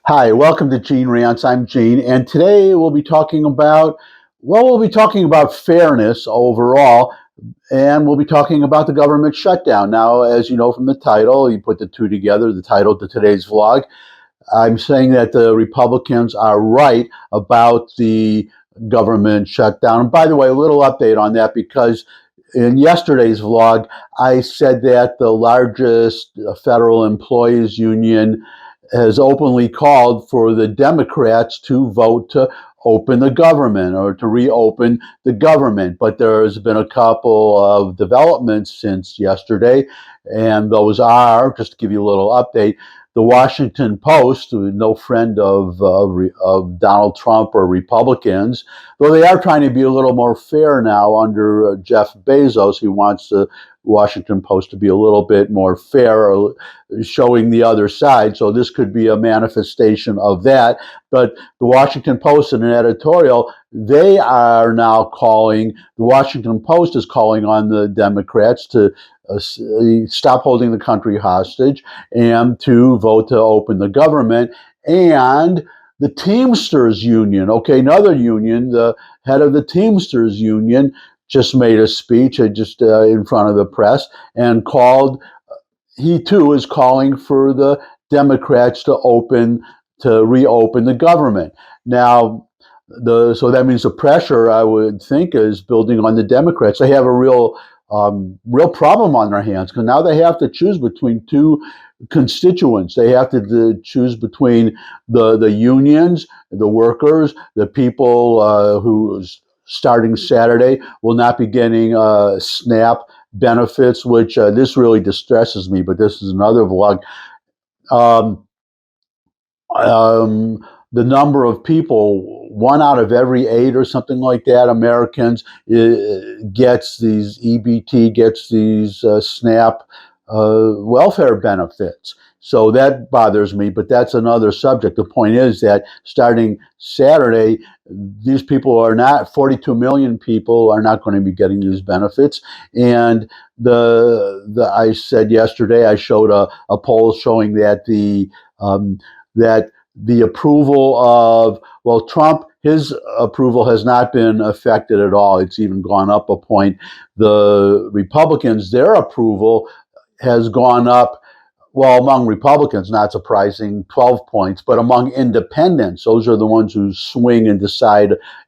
Hi, welcome to Gene Rants. I'm Gene, and today we'll be talking about fairness overall, and we'll be talking about the government shutdown. Now, as you know from the title, you put the two together, the title to today's vlog. I'm saying that the Republicans are right about the government shutdown. And by the way, a little update on that because in yesterday's vlog, I said that the largest federal employees union has openly called for the Democrats to vote to open the government or to reopen the government. But there's been a couple of developments since yesterday, and those are, just to give you a little update, the Washington Post, no friend of Donald Trump or Republicans, though they are trying to be a little more fair now under Jeff Bezos. He wants the Washington Post to be a little bit more fair, showing the other side. So this could be a manifestation of that. But the Washington Post, in an editorial, they are now calling, the Washington Post is calling on the Democrats to stop holding the country hostage and to vote to open the government. And the Teamsters Union, okay, another union, the head of the Teamsters Union just made a speech just in front of the press and called, he too is calling for the Democrats to reopen the government. Now, so that means the pressure, I would think, is building on the Democrats. They have a real problem on their hands because now they have to choose between two constituents. They have to choose between the unions, the workers, the people who starting Saturday will not be getting SNAP benefits, which this really distresses me, but this is another vlog. Um, the number of people, 1 out of every 8 or something like that, Americans gets these EBT, gets these SNAP welfare benefits. So that bothers me, but that's another subject. The point is that starting Saturday, these people are not, 42 million people are not going to be getting these benefits. And I said yesterday, I showed a poll showing that the approval of, well, Trump, his approval has not been affected at all. It's even gone up a point. The Republicans, their approval has gone up, well, among Republicans, not surprising, 12 points, but among independents, those are the ones who swing and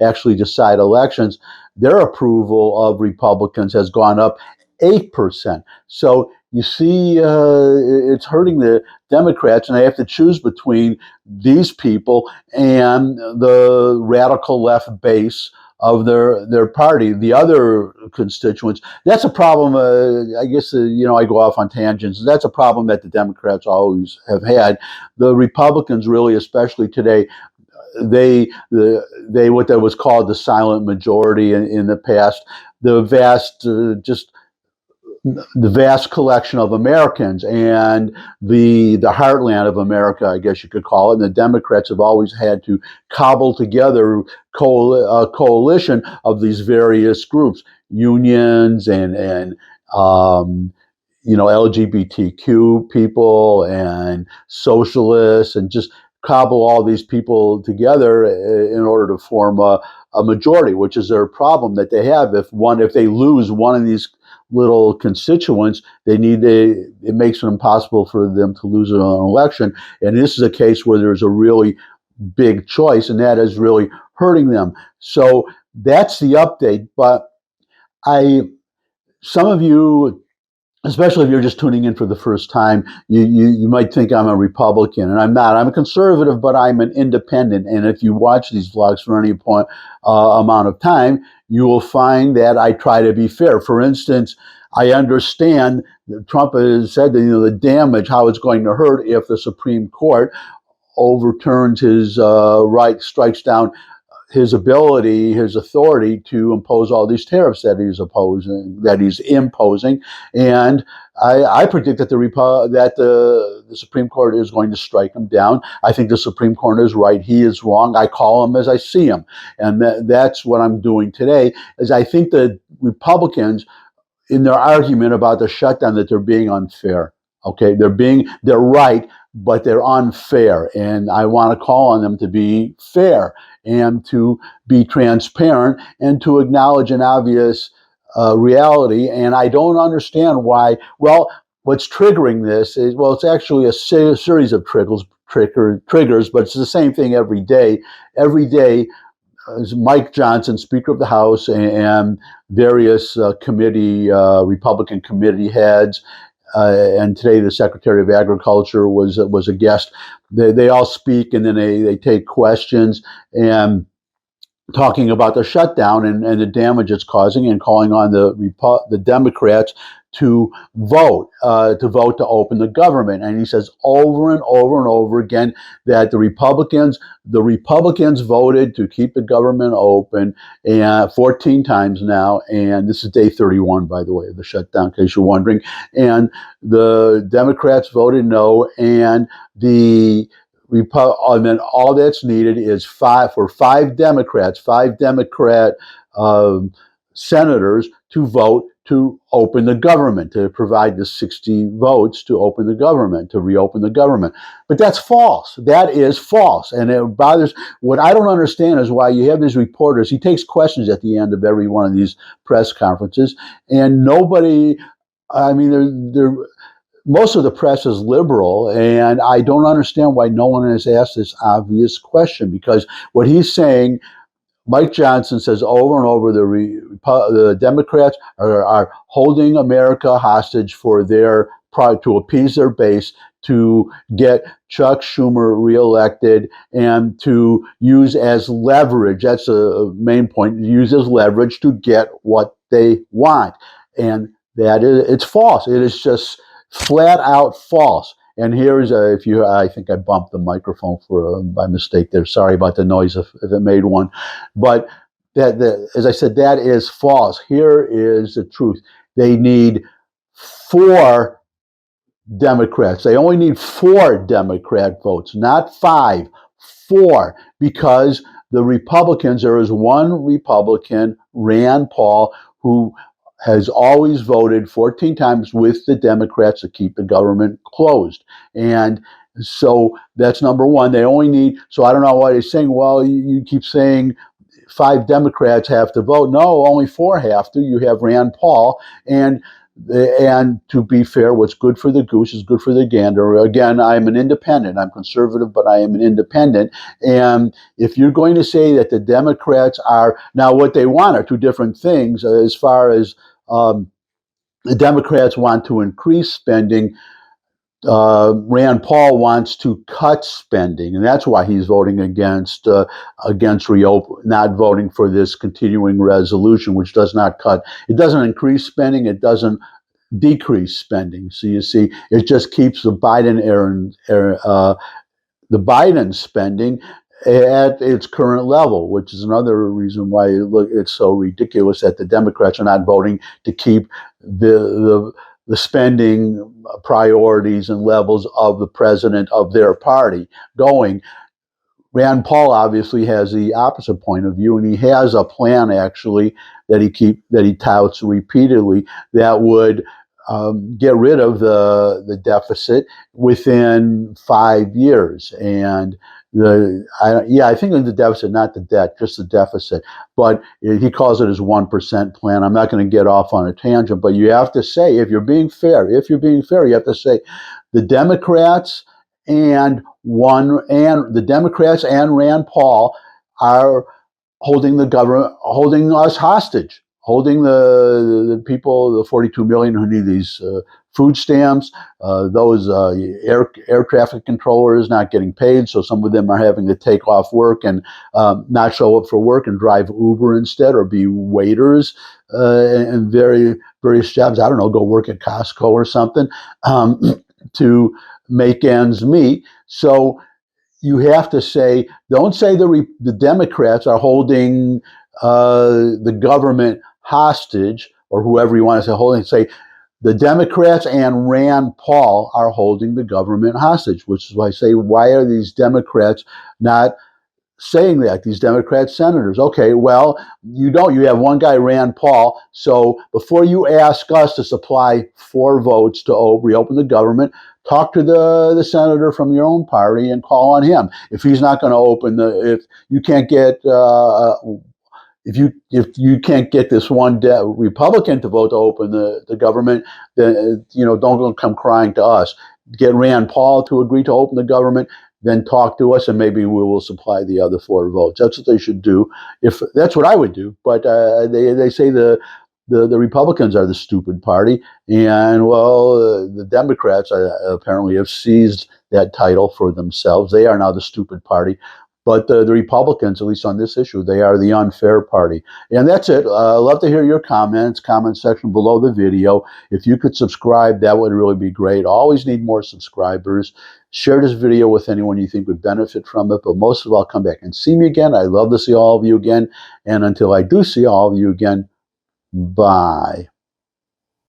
actually decide elections, their approval of Republicans has gone up 8%. So you see, it's hurting the Democrats, and they have to choose between these people and the radical left base of their party. The other constituents, that's a problem. I guess I go off on tangents. That's a problem that the Democrats always have had. The Republicans, really, especially today, they what that was called the silent majority in the past. The vast collection of Americans and the heartland of America, I guess you could call it. And the Democrats have always had to cobble together a coalition of these various groups, unions and LGBTQ people and socialists, and just cobble all these people together in order to form a majority, which is their problem that they have. If they lose one of these little constituents, it makes it impossible for them to lose an election. And this is a case where there's a really big choice, and that is really hurting them. So that's the update. But some of you, especially if you're just tuning in for the first time, you might think I'm a Republican, and I'm not. I'm a conservative, but I'm an independent. And if you watch these vlogs for any amount of time, you will find that I try to be fair. For instance, I understand that Trump has said that the damage, how it's going to hurt if the Supreme Court overturns his strikes down his authority to impose all these tariffs that he's imposing, and I predict that the Supreme Court is going to strike him down. I think the Supreme Court is right. He is wrong. I call him as I see him, and that's what I'm doing today. Is I think the Republicans, in their argument about the shutdown, that they're being unfair. Okay, they're right. but they're unfair. And I want to call on them to be fair and to be transparent and to acknowledge an obvious reality. And I don't understand why. Well, what's triggering this is, well, it's actually a series of triggers, but it's the same thing every day. Every day, Mike Johnson, Speaker of the House, and various Republican committee heads, and today the Secretary of Agriculture was a guest. They all speak, and then they take questions and talking about the shutdown and the damage it's causing, and calling on the Democrats to open the government. And he says over and over and over again that the Republicans voted to keep the government open, and 14 times now. And this is day 31, by the way, of the shutdown, in case you're wondering. And the Democrats voted no, and and then all that's needed is five Democrat senators to vote to open the government, to provide the 60 votes to open the government, to reopen the government. But that's false. That is false. And it bothers. What I don't understand is why you have these reporters. He takes questions at the end of every one of these press conferences, and nobody, I mean, most of the press is liberal, and I don't understand why no one has asked this obvious question, because what he's saying, Mike Johnson says over and over, the Democrats are holding America hostage to appease their base, to get Chuck Schumer reelected, and to use as leverage. That's a main point. Use as leverage to get what they want, and it's false. It is just flat out false. And here's I think I bumped the microphone by mistake there. Sorry about the noise if it made one. But as I said, that is false. Here is the truth. They need 4 Democrats. They only need 4 Democrat votes, not 5, 4, because the Republicans, there is one Republican, Rand Paul, who has always voted 14 times with the Democrats to keep the government closed. And so that's number one. They only need, so I don't know why they're saying, well, you keep saying 5 Democrats have to vote. No, only 4 have to. You have Rand Paul. And to be fair, what's good for the goose is good for the gander. Again, I'm an independent. I'm conservative, but I am an independent. And if you're going to say that the Democrats are, now what they want are 2 different things. As far as the Democrats want to increase spending, Rand Paul wants to cut spending, and that's why he's voting against not voting for this continuing resolution, which does not cut. It doesn't increase spending. It doesn't decrease spending. So you see, it just keeps the Biden spending at its current level, which is another reason why it's so ridiculous that the Democrats are not voting to keep the spending priorities and levels of the president of their party going. Rand Paul obviously has the opposite point of view, and he has a plan actually that he touts repeatedly that would get rid of the deficit within 5 years. And I think in the deficit, not the debt, just the deficit. But he calls it his 1% plan. I'm not going to get off on a tangent, but you have to say, if you're being fair, you have to say the Democrats and Rand Paul are holding the government, holding us hostage, holding the people, the 42 million who need these food stamps, those air traffic controllers not getting paid, so some of them are having to take off work and not show up for work and drive Uber instead, or be waiters and various jobs. I don't know, go work at Costco or something to make ends meet. So you have to say, don't say the Democrats are holding the government hostage, or whoever you want to say holding. Say the Democrats and Rand Paul are holding the government hostage, which is why I say, why are these Democrats not saying that, these Democrat senators. Okay, well, you don't. You have one guy, Rand Paul. So before you ask us to supply 4 votes to reopen the government, talk to the senator from your own party and call on him. If he's not going to open if you can't get if you can't get this one Republican to vote to open the government, then don't come crying to us. Get Rand Paul to agree to open the government, then talk to us, and maybe we will supply the other 4 votes. That's what they should do. If that's what I would do, but they say the Republicans are the stupid party, and well, the Democrats apparently have seized that title for themselves. They are now the stupid party. But the Republicans, at least on this issue, they are the unfair party. And that's it. I'd love to hear your comments, comment section below the video. If you could subscribe, that would really be great. Always need more subscribers. Share this video with anyone you think would benefit from it. But most of all, come back and see me again. I'd love to see all of you again. And until I do see all of you again, bye.